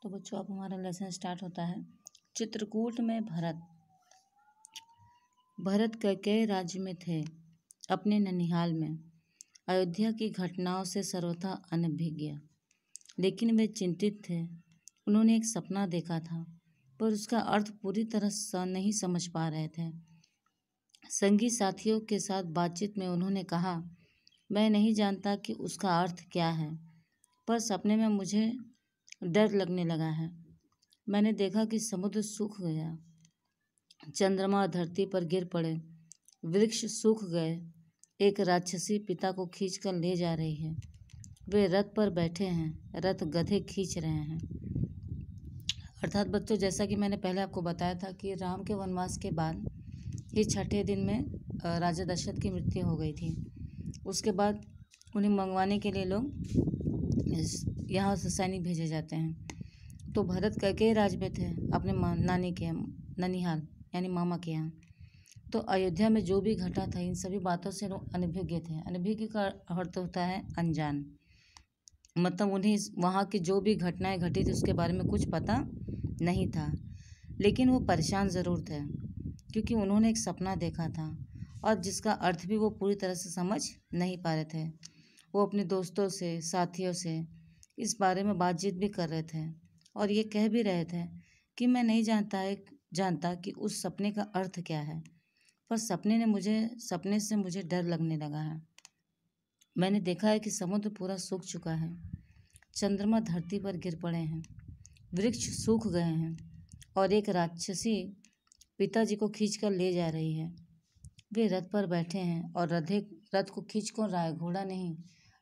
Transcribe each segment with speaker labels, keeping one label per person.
Speaker 1: तो बच्चों अब हमारा लेसन स्टार्ट होता है। चित्रकूट में भरत कैकेयी राज्य में थे, अपने ननिहाल में। अयोध्या की घटनाओं से सर्वथा अनभिज्ञ, लेकिन वे चिंतित थे। उन्होंने एक सपना देखा था, पर उसका अर्थ पूरी तरह नहीं समझ पा रहे थे। संगी साथियों के साथ बातचीत में उन्होंने कहा, मैं नहीं जानता कि उसका अर्थ क्या है, पर सपने में मुझे डर लगने लगा है। मैंने देखा कि समुद्र सूख गया, चंद्रमा धरती पर गिर पड़े, वृक्ष सूख गए, एक राक्षसी पिता को खींचकर ले जा रही है। वे रथ पर बैठे हैं, रथ गधे खींच रहे हैं। अर्थात बच्चों, जैसा कि मैंने पहले आपको बताया था कि राम के वनवास के बाद ही छठे दिन में राजा दशरथ की मृत्यु हो गई थी। उसके बाद उन्हें मंगवाने के लिए लोग यहाँ से सैनिक भेजे जाते हैं। तो भरत कैकेयी राज में थे, अपने नानी के ननिहाल यानी मामा के यहाँ। तो अयोध्या में जो भी घटा था, इन सभी बातों से लोग अनभिज्ञ थे। अनभिज्ञ का अर्थ होता है अनजान, मतलब उन्हें वहाँ की जो भी घटनाएं घटी थी उसके बारे में कुछ पता नहीं था। लेकिन वो परेशान ज़रूर थे, क्योंकि उन्होंने एक सपना देखा था और जिसका अर्थ भी वो पूरी तरह से समझ नहीं पा रहे थे। वो अपने दोस्तों से, साथियों से इस बारे में बातचीत भी कर रहे थे और ये कह भी रहे थे कि मैं नहीं जानता कि उस सपने का अर्थ क्या है, पर सपने से मुझे डर लगने लगा है। मैंने देखा है कि समुद्र पूरा सूख चुका है, चंद्रमा धरती पर गिर पड़े हैं, वृक्ष सूख गए हैं और एक राक्षसी पिताजी को खींचकर ले जा रही है। वे रथ पर बैठे हैं और रथ को खींच कौन रहा है? घोड़ा नहीं,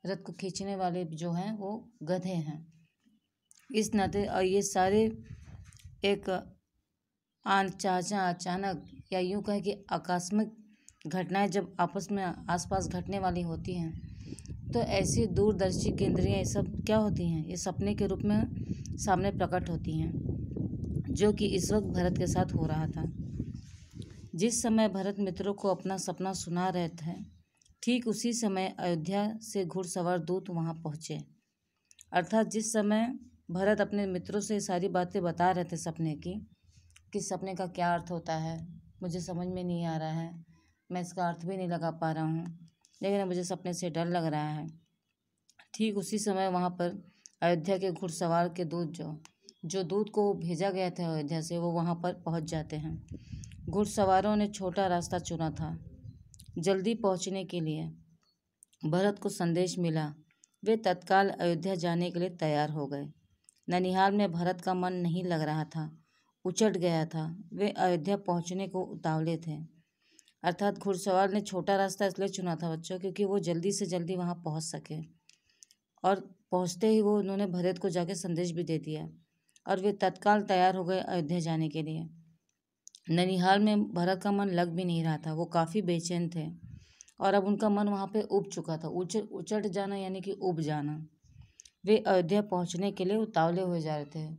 Speaker 1: रथ को खींचने वाले जो हैं वो गधे हैं। इस नाते और ये सारे एक अचानक या यूँ कहें कि आकस्मिक घटनाएं जब आपस में आसपास घटने वाली होती हैं, तो ऐसी दूरदर्शी केंद्रियाँ ये सब क्या होती हैं? ये सपने के रूप में सामने प्रकट होती हैं, जो कि इस वक्त भरत के साथ हो रहा था। जिस समय भरत मित्रों को अपना सपना सुना रहे थे, ठीक उसी समय अयोध्या से घुड़सवार दूत वहां पहुंचे। अर्थात जिस समय भरत अपने मित्रों से सारी बातें बता रहे थे सपने की, कि सपने का क्या अर्थ होता है, मुझे समझ में नहीं आ रहा है, मैं इसका अर्थ भी नहीं लगा पा रहा हूँ, लेकिन मुझे सपने से डर लग रहा है। ठीक उसी समय वहाँ पर अयोध्या के घुड़सवार के दूत जो दूत को भेजा गया था अयोध्या से, वो वहाँ पर पहुँच जाते हैं। घुड़सवारों ने छोटा रास्ता चुना था जल्दी पहुँचने के लिए। भरत को संदेश मिला, वे तत्काल अयोध्या जाने के लिए तैयार हो गए। ननिहाल में भरत का मन नहीं लग रहा था, उचट गया था। वे अयोध्या पहुँचने को उतावले थे। अर्थात घुड़सवार ने छोटा रास्ता इसलिए चुना था बच्चों, क्योंकि वो जल्दी से जल्दी वहाँ पहुँच सके। और पहुँचते ही वो उन्होंने भरत को जाके संदेश भी दे दिया और वे तत्काल तैयार हो गए अयोध्या जाने के लिए। ननिहाल में भरत का मन लग भी नहीं रहा था, वो काफ़ी बेचैन थे और अब उनका मन वहाँ पे उब चुका था। उचट जाना यानी कि उब जाना। वे अयोध्या पहुँचने के लिए उतावले हुए जा रहे थे।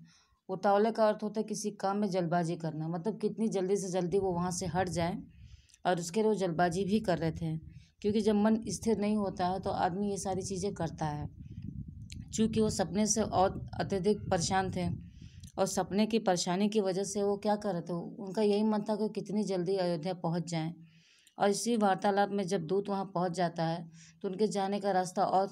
Speaker 1: उतावले का अर्थ होता है किसी काम में जल्दबाजी करना, मतलब कितनी जल्दी से जल्दी वो वहाँ से हट जाए, और उसके लिए वो जल्दबाजी भी कर रहे थे, क्योंकि जब मन स्थिर नहीं होता है तो आदमी ये सारी चीज़ें करता है। चूँकि वो सपने से और अत्यधिक परेशान थे और सपने की परेशानी की वजह से वो क्या कर रहे थे, उनका यही मन था कि कितनी जल्दी अयोध्या पहुंच जाएं। और इसी वार्तालाप में जब दूत वहां पहुंच जाता है तो उनके जाने का रास्ता और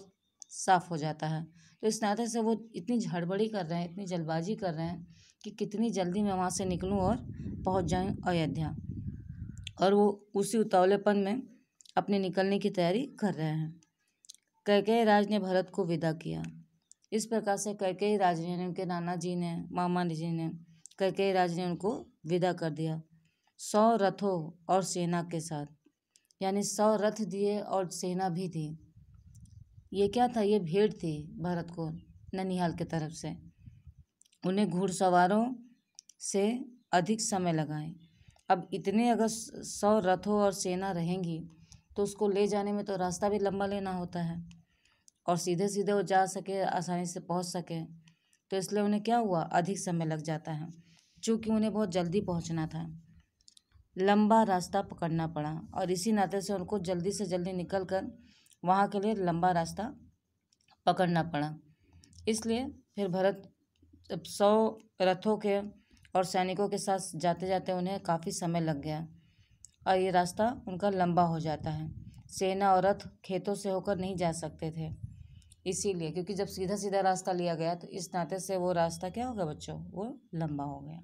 Speaker 1: साफ हो जाता है। तो इस नाते से वो इतनी हड़बड़ी कर रहे हैं, इतनी जल्दबाजी कर रहे हैं कि कितनी जल्दी मैं वहाँ से निकलूँ और पहुँच जाऊँ अयोध्या। और वो उसी उतावलेपन में अपने निकलने की तैयारी कर रहे हैं। कैकेयी राज ने भरत को विदा किया। इस प्रकार से कैकेयी राज ने, उनके नाना जी ने, मामा जी ने, कैकेयी राज ने उनको विदा कर दिया 100 रथों और सेना के साथ। यानी 100 रथ दिए और सेना भी दी। ये क्या था? ये भेंट थी भरत को ननिहाल की तरफ से। उन्हें घुड़सवारों से अधिक समय लगाए। अब इतने अगर 100 रथों और सेना रहेंगी तो उसको ले जाने में तो रास्ता भी लंबा लेना होता है और सीधे सीधे वो जा सके, आसानी से पहुंच सके, तो इसलिए उन्हें क्या हुआ, अधिक समय लग जाता है, चूँकि उन्हें बहुत जल्दी पहुंचना था। लंबा रास्ता पकड़ना पड़ा और इसी नाते से उनको जल्दी से जल्दी निकल कर वहाँ के लिए लंबा रास्ता पकड़ना पड़ा। इसलिए फिर भरत 100 रथों के और सैनिकों के साथ जाते जाते उन्हें काफ़ी समय लग गया और ये रास्ता उनका लंबा हो जाता है। सेना और रथ खेतों से होकर नहीं जा सकते थे, इसीलिए, क्योंकि जब सीधा सीधा रास्ता लिया गया तो इस नाते से वो रास्ता क्या हो गया बच्चों, वो लंबा हो गया।